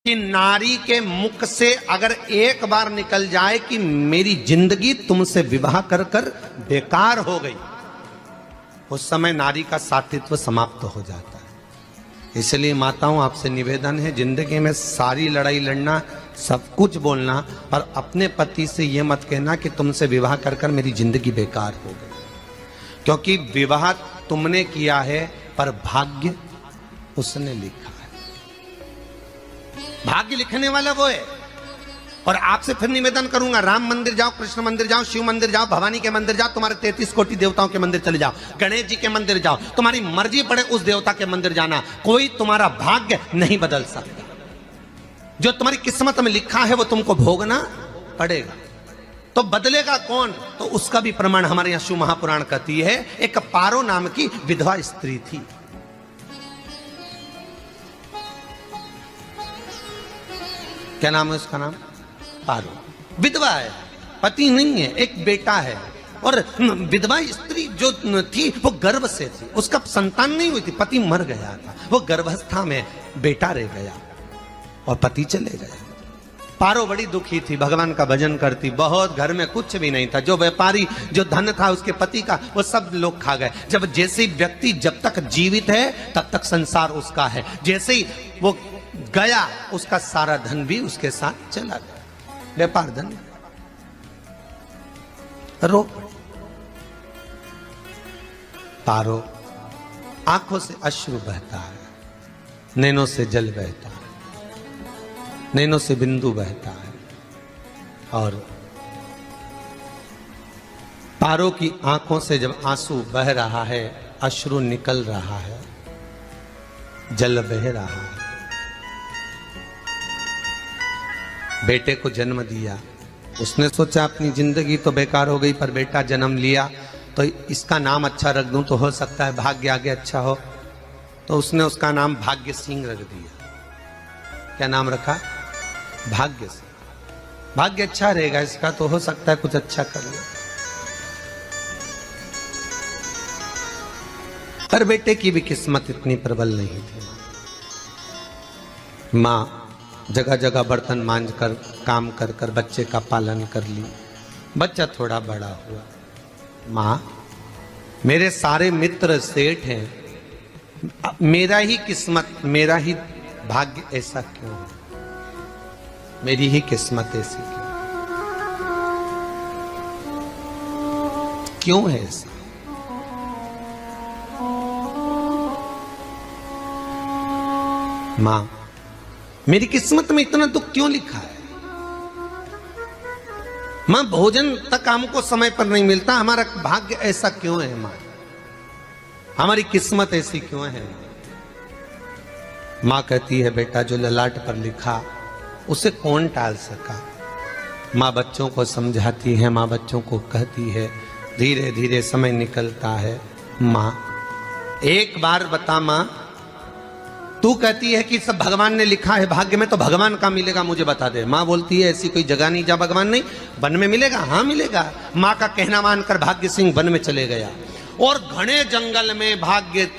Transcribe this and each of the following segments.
कि नारी के मुख से अगर एक बार निकल जाए कि मेरी जिंदगी तुमसे विवाह कर कर बेकार हो गई, उस समय नारी का साथित्व समाप्त हो जाता है। इसलिए माताओं, आपसे निवेदन है, जिंदगी में सारी लड़ाई लड़ना, सब कुछ बोलना, और अपने पति से यह मत कहना कि तुमसे विवाह कर कर मेरी जिंदगी बेकार हो गई, क्योंकि विवाह तुमने किया है पर भाग्य उसने लिखा है। भाग्य लिखने वाला वो है। और आपसे फिर निवेदन करूंगा, राम मंदिर जाओ, कृष्ण मंदिर जाओ, शिव मंदिर जाओ, भवानी के मंदिर जाओ, तुम्हारे 33 कोटि देवताओं के मंदिर चले जाओ, गणेश जी के मंदिर जाओ, तुम्हारी मर्जी पड़े उस देवता के मंदिर जाना, कोई तुम्हारा भाग्य नहीं बदल सकता। जो तुम्हारी किस्मत में लिखा है वो तुमको भोगना पड़ेगा। तो बदलेगा कौन? तो उसका भी प्रमाण हमारे यहां शिव महापुराण कहती है। एक पारो नाम की विधवा स्त्री थी। क्या नाम है उसका? नाम पारो। विधवा है, पति नहीं है, एक बेटा है। और विधवा स्त्री जो थी वो गर्भ से थी, उसका संतान नहीं हुई थी, पति मर गया था, वो गर्भावस्था में बेटा रह गया और पति चले गया। पारो बड़ी दुखी थी, भगवान का भजन करती बहुत, घर में कुछ भी नहीं था, जो व्यापारी जो धन था उसके पति का वो सब लोग खा गए। जब जैसे व्यक्ति जब तक जीवित है तब तक संसार उसका है, जैसे ही वो गया उसका सारा धन भी उसके साथ चला गया, व्यापार धन रो। पारो आंखों से अश्रु बहता है, नैनों से जल बहता है, नैनों से बिंदु बहता है, और पारो की आंखों से जब आंसू बह रहा है, अश्रु निकल रहा है, जल बह रहा है। बेटे को जन्म दिया, उसने सोचा अपनी जिंदगी तो बेकार हो गई, पर बेटा जन्म लिया तो इसका नाम अच्छा रख दूं तो हो सकता है भाग्य आगे अच्छा हो। तो उसने उसका नाम भाग्य सिंह रख दिया। क्या नाम रखा? भाग्य सिंह। भाग्य अच्छा रहेगा इसका, तो हो सकता है कुछ अच्छा कर ले। पर बेटे की भी किस्मत इतनी प्रबल नहीं थी। मां जगह जगह बर्तन मांझ कर काम कर कर बच्चे का पालन कर ली। बच्चा थोड़ा बड़ा हुआ, मां मेरे सारे मित्र सेठ हैं, मेरा ही किस्मत, मेरा ही भाग्य ऐसा क्यों है, मेरी ही किस्मत ऐसी क्यों है ऐसा? मां मेरी किस्मत में इतना दुख क्यों लिखा है? मां भोजन तक हमको समय पर नहीं मिलता, हमारा भाग्य ऐसा क्यों है? मां हमारी किस्मत ऐसी क्यों है? मां कहती है, बेटा जो ललाट पर लिखा उसे कौन टाल सका। मां बच्चों को समझाती है, मां बच्चों को कहती है, धीरे धीरे समय निकलता है। मां एक बार बता, मां तू कहती है कि सब भगवान ने लिखा है भाग्य में, तो भगवान का मिलेगा मुझे बता दे। मां बोलती है, ऐसी कोई जगह नहीं जहां भगवान नहीं, वन में मिलेगा। हाँ मिलेगा। मां का कहना मानकर भाग्य सिंह वन में चले गया, और घने जंगल में भाग्य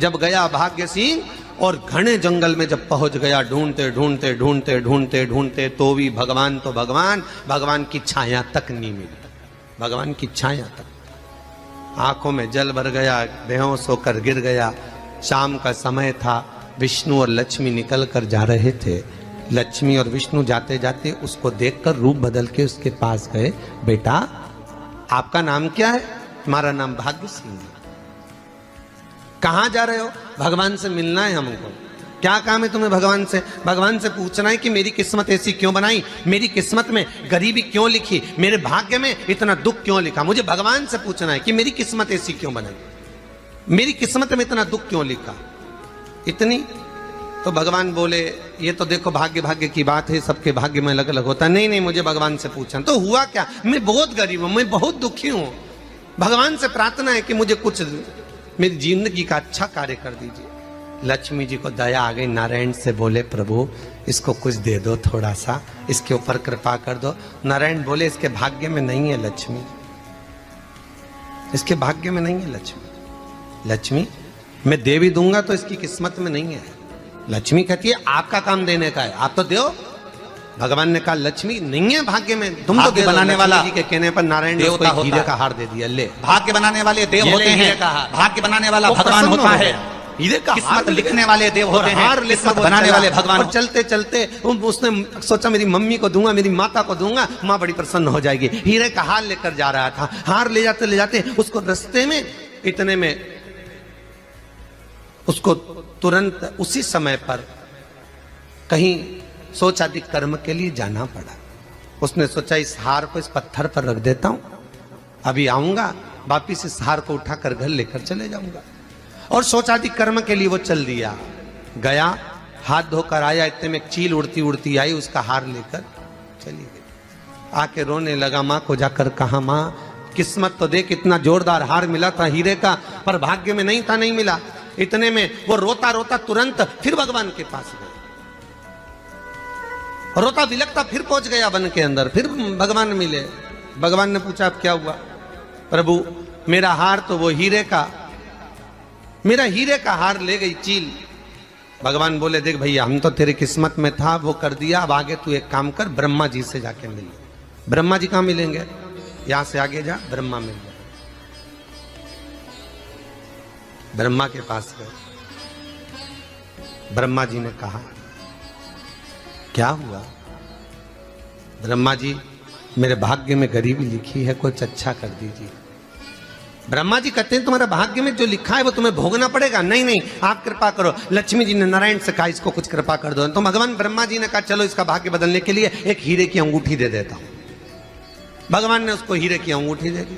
जब गया, भाग्य सिंह, और घने जंगल में जब पहुंच गया, ढूंढते ढूंढते ढूंढते ढूंढते ढूंढते तो भी भगवान, तो भगवान की छाया तक नहीं मिली। भगवान की छाया तक। आंखों में जल भर गया, बेहोश होकर गिर गया। शाम का समय था, विष्णु और लक्ष्मी निकल कर जा रहे थे। लक्ष्मी और विष्णु जाते जाते उसको देखकर रूप बदल के उसके पास गए। बेटा आपका नाम क्या है? हमारा नाम भाग्य सिंह है। कहां जा रहे हो? भगवान से मिलना है हमको। क्या काम है तुम्हें भगवान से? भगवान से पूछना है कि मेरी किस्मत ऐसी क्यों बनाई, मेरी किस्मत में गरीबी क्यों लिखी, मेरे भाग्य में इतना दुख क्यों लिखा। मुझे भगवान से पूछना है कि मेरी किस्मत ऐसी क्यों बनाई, मेरी किस्मत में इतना दुख क्यों लिखा, इतनी। तो भगवान बोले, ये तो देखो भाग्य भाग्य की बात है, सबके भाग्य में अलग अलग होता है। नहीं नहीं, मुझे भगवान से पूछना। तो हुआ क्या? मैं बहुत गरीब हूं, मैं बहुत दुखी हूं, भगवान से प्रार्थना है कि मुझे कुछ मेरी जिंदगी का अच्छा कार्य कर दीजिए। लक्ष्मी जी को दया आ गई, नारायण से बोले, प्रभु इसको कुछ दे दो, थोड़ा सा इसके ऊपर कृपा कर दो। नारायण बोले, इसके भाग्य में नहीं है लक्ष्मी, इसके भाग्य में नहीं है लक्ष्मी। लक्ष्मी मैं दे भी दूंगा तो इसकी किस्मत में नहीं है। लक्ष्मी कहती है आपका काम देने का है, आप तो दो। भगवान ने कहा लक्ष्मी नहीं है भाग्य में, तुम तो बनाने वाला जी के कहने पर नारायण ने उसको हीरे का हार दे दिया। ले, भाग्य बनाने वाले देव होते हैं, भाग्य बनाने वाला भगवान होता है, हीरे का किस्मत लिखने वाले देव होते हैं, हार किस्मत बनाने वाले भगवान। और चलते चलते उसने सोचा मेरी मम्मी को दूंगा, मेरी माता को दूंगा, माँ बड़ी प्रसन्न हो जाएगी। हीरे का हार लेकर जा रहा था, हार ले जाते उसको रास्ते में इतने में उसको तुरंत उसी समय पर कहीं सोचादि कर्म के लिए जाना पड़ा। उसने सोचा इस हार को इस पत्थर पर रख देता हूं, अभी आऊंगा वापिस इस हार को उठाकर घर लेकर चले जाऊंगा। और सोचादि कर्म के लिए वो चल दिया, गया, हाथ धोकर आया, इतने में एक चील उड़ती उड़ती आई, उसका हार लेकर चली गई। आके रोने लगा, माँ को जाकर कहा माँ किस्मत तो देख, इतना जोरदार हार मिला था हीरे का, पर भाग्य में नहीं था, नहीं मिला। इतने में वो रोता रोता तुरंत फिर भगवान के पास गया, रोता बिलखता फिर पहुंच गया वन के अंदर, फिर भगवान मिले। भगवान ने पूछा अब क्या हुआ? प्रभु मेरा हार तो वो हीरे का, मेरा हीरे का हार ले गई चील। भगवान बोले देख भैया हम तो तेरे किस्मत में था, वो कर दिया, अब आगे तू एक काम कर, ब्रह्मा जी से जाके मिल। ब्रह्मा जी कहां मिलेंगे? यहां से आगे जा, ब्रह्मा मिल जाए। ब्रह्मा के पास गए, ब्रह्मा जी ने कहा क्या हुआ? ब्रह्मा जी मेरे भाग्य में गरीबी लिखी है, कुछ अच्छा कर दीजिए। ब्रह्मा जी कहते हैं तुम्हारा भाग्य में जो लिखा है वो तुम्हें भोगना पड़ेगा। नहीं नहीं आप कृपा करो। लक्ष्मी जी ने नारायण से कहा इसको कुछ कृपा कर दो, तो भगवान ब्रह्मा जी ने कहा चलो इसका भाग्य बदलने के लिए एक हीरे की अंगूठी दे देता हूं। भगवान ने उसको हीरे की अंगूठी दे दी।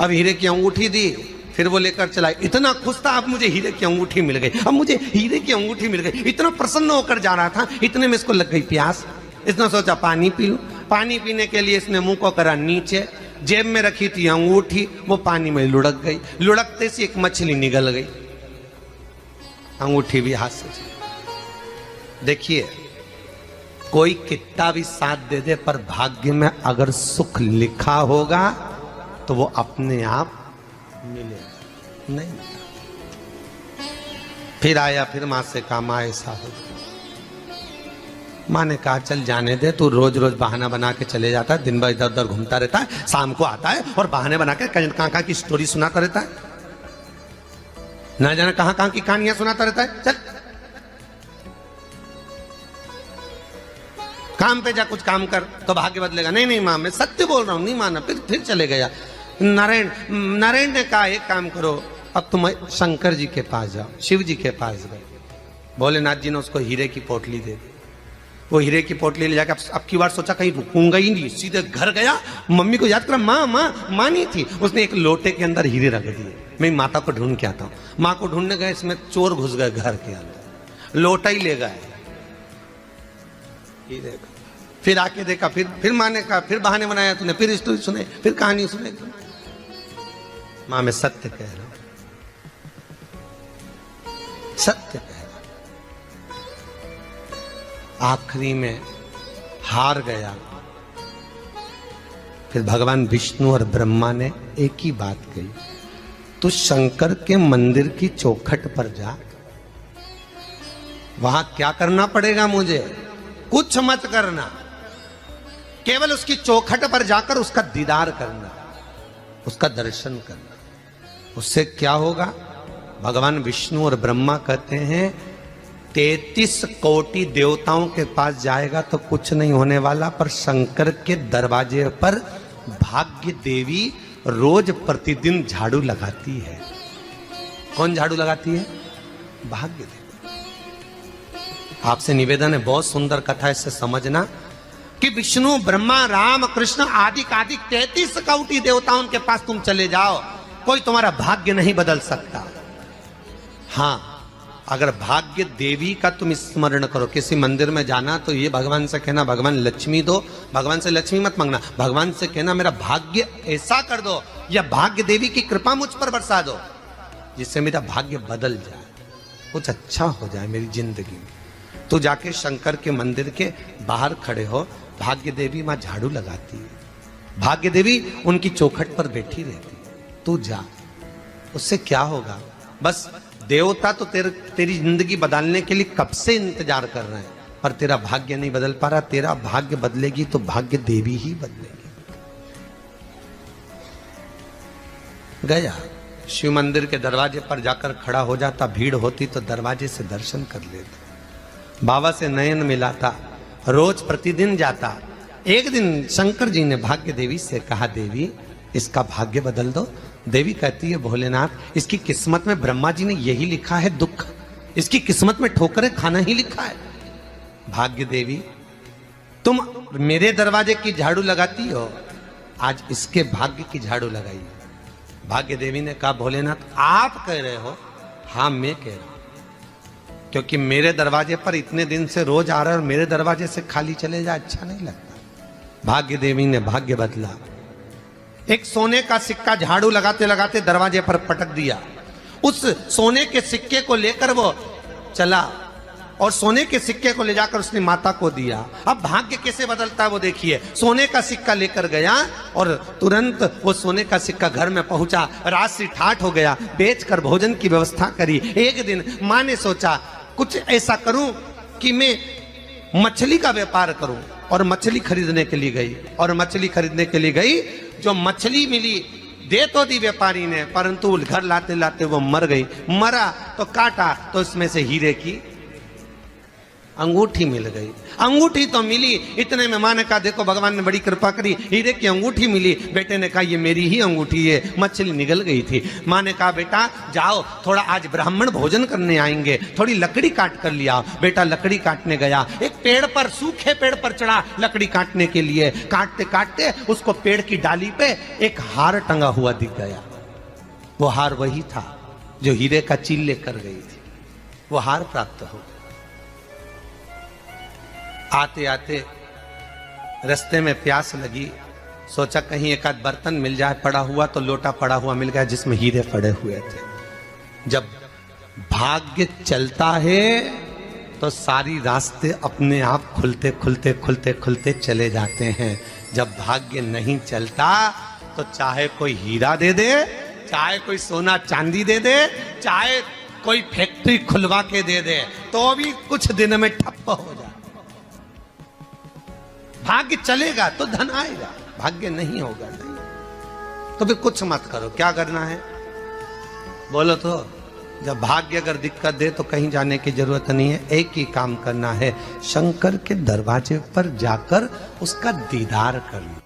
अब हीरे की अंगूठी दी, फिर वो लेकर चला, इतना खुश था अब मुझे हीरे की अंगूठी मिल गई, अब मुझे हीरे की अंगूठी मिल गई, इतना प्रसन्न होकर जा रहा था। इतने में इसको लग गई प्यास, इसने सोचा पानी पी लूं। पानी पीने के लिए इसने मुंह को करा नीचे, जेब में रखी थी अंगूठी, वो पानी में लुढ़क गई। लुढ़कते से एक मछली निगल गई, अंगूठी भी हाथ से। देखिए कोई कितना भी साथ दे दे, पर भाग्य में अगर सुख लिखा होगा तो वो अपने आप मिलेगा, नहीं। फिर आया, फिर मां से कहा मां ऐसा हो। मां ने कहा चल जाने दे, तू रोज रोज बहाना बना के चले जाता है, दिन भर इधर उधर घूमता रहता है, शाम को आता है और बहाने बना के कहां की स्टोरी सुनाता रहता है, ना जाने कहां की कहानियां सुनाता रहता है। चल काम पे जा, कुछ काम कर तो भाग्य बदलेगा। नहीं नहीं मां मैं सत्य बोल रहा हूं, नहीं माना। फिर चले गया। नारायण ने कहा एक काम करो, अब तुम शंकर जी के पास जाओ। शिव जी के पास गए, भोलेनाथ जी ने उसको हीरे की पोटली दे दी। वो हीरे की पोटली ले जाकर अब की बार सोचा कहीं रुकूंगा ही नहीं, सीधे घर गया, मम्मी को याद करा, माँ नहीं थी। उसने एक लोटे के अंदर हीरे रख दिए, मैं माता को ढूंढ के आता हूँ। माँ को ढूंढने गए, इसमें चोर घुस गए घर के अंदर, लोटा ही ले गए हीरे का। फिर आके देखा, फिर माँ ने कहा, फिर बहाने बनाया तूने, फिर स्टोरी सुने, फिर कहानी सुने। माँ मैं सत्य कह रहा हूं, सत्य कह रहा हूं। आखिरी में हार गया। फिर भगवान विष्णु और ब्रह्मा ने एक ही बात कही, तू शंकर के मंदिर की चौखट पर जा, वहां क्या करना पड़ेगा मुझे? कुछ मत करना, केवल उसकी चौखट पर जाकर उसका दीदार करना, उसका दर्शन करना। उससे क्या होगा? भगवान विष्णु और ब्रह्मा कहते हैं 33 कोटि देवताओं के पास जाएगा तो कुछ नहीं होने वाला, पर शंकर के दरवाजे पर भाग्य देवी रोज प्रतिदिन झाड़ू लगाती है। कौन झाड़ू लगाती है? भाग्य देवी। आपसे निवेदन है, बहुत सुंदर कथा, इससे समझना कि विष्णु ब्रह्मा राम कृष्ण आदि 33 कोटि देवताओं के पास तुम चले जाओ, कोई तुम्हारा भाग्य नहीं बदल सकता। हां अगर भाग्य देवी का तुम स्मरण करो, किसी मंदिर में जाना तो ये भगवान से कहना भगवान लक्ष्मी दो, भगवान से लक्ष्मी मत मांगना, भगवान से कहना मेरा भाग्य ऐसा कर दो, या भाग्य देवी की कृपा मुझ पर बरसा दो जिससे मेरा भाग्य बदल जाए, कुछ अच्छा हो जाए मेरी जिंदगी में। तो जाके शंकर के मंदिर के बाहर खड़े हो, भाग्य देवी मां झाड़ू लगाती है, भाग्य देवी उनकी चौखट पर बैठी रहती है, तू जा। उससे क्या होगा? बस देवता तो तेरी जिंदगी बदलने के लिए कब से इंतजार कर रहे हैं, पर तेरा भाग्य नहीं बदल पा रहा। तेरा भाग्य बदलेगी तो भाग्य देवी ही बदलेगी। गया शिव मंदिर के दरवाजे पर जाकर खड़ा हो जाता, भीड़ होती तो दरवाजे से दर्शन कर लेता, बाबा से नयन मिलाता, रोज प्रतिदिन जाता। एक दिन शंकर जी ने भाग्य देवी से कहा, देवी इसका भाग्य बदल दो। देवी कहती है, भोलेनाथ इसकी किस्मत में ब्रह्मा जी ने यही लिखा है दुख, इसकी किस्मत में ठोकरें खाना ही लिखा है। भाग्य देवी तुम मेरे दरवाजे की झाड़ू लगाती हो, आज इसके भाग्य की झाड़ू लगाई। भाग्य देवी ने कहा, भोलेनाथ आप कह रहे हो? हाँ मैं कह रहा हूं, क्योंकि मेरे दरवाजे पर इतने दिन से रोज आ रहा है और मेरे दरवाजे से खाली चले जाए अच्छा नहीं लगता। भाग्य देवी ने भाग्य बदला। एक सोने का सिक्का झाड़ू लगाते लगाते दरवाजे पर पटक दिया। उस सोने के सिक्के को लेकर वो चला और सोने के सिक्के को ले जाकर उसने माता को दिया। अब भाग्य कैसे बदलता है वो देखिए। सोने का सिक्का लेकर गया और तुरंत वो सोने का सिक्का घर में पहुंचा। रात से ठाठ हो गया, बेचकर भोजन की व्यवस्था करी। एक दिन माँ ने सोचा कुछ ऐसा करूं कि मैं मछली का व्यापार करूं, और मछली खरीदने के लिए गई। और मछली खरीदने के लिए गई, जो मछली मिली दे तो दी व्यापारी ने, परंतु घर लाते लाते वो मर गई। मरा तो काटा तो इसमें से हीरे की अंगूठी मिल गई। अंगूठी तो मिली, इतने में माँ ने कहा, देखो भगवान ने बड़ी कृपा करी, हीरे की अंगूठी मिली। बेटे ने कहा, ये मेरी ही अंगूठी है। मछली निगल गई थी। माँ ने कहा, बेटा जाओ, थोड़ा आज ब्राह्मण भोजन करने आएंगे, थोड़ी लकड़ी काट कर लिया। बेटा लकड़ी काटने गया, एक पेड़ पर, सूखे पेड़ पर चढ़ा लकड़ी काटने के लिए। काटते काटते उसको पेड़ की डाली पे एक हार टंगा हुआ दिख गया। वो हार वही था जो हीरे का चील लेकर गई थी। वो हार प्राप्त हो गया। आते आते रास्ते में प्यास लगी, सोचा कहीं एक आध बर्तन मिल जाए, पड़ा हुआ तो लोटा पड़ा हुआ मिल गया जिसमें हीरे पड़े हुए थे। जब भाग्य चलता है तो सारी रास्ते अपने आप खुलते खुलते खुलते खुलते चले जाते हैं। जब भाग्य नहीं चलता तो चाहे कोई हीरा दे दे, चाहे कोई सोना चांदी दे दे, चाहे कोई फैक्ट्री खुलवा के दे दे, तो भी कुछ दिन में ठप्प हो जाए। भाग्य चलेगा तो धन आएगा, भाग्य नहीं होगा नहीं तो फिर कुछ मत करो। क्या करना है बोलो तो? जब भाग्य अगर दिक्कत दे तो कहीं जाने की जरूरत नहीं है, एक ही काम करना है, शंकर के दरवाजे पर जाकर उसका दीदार करना।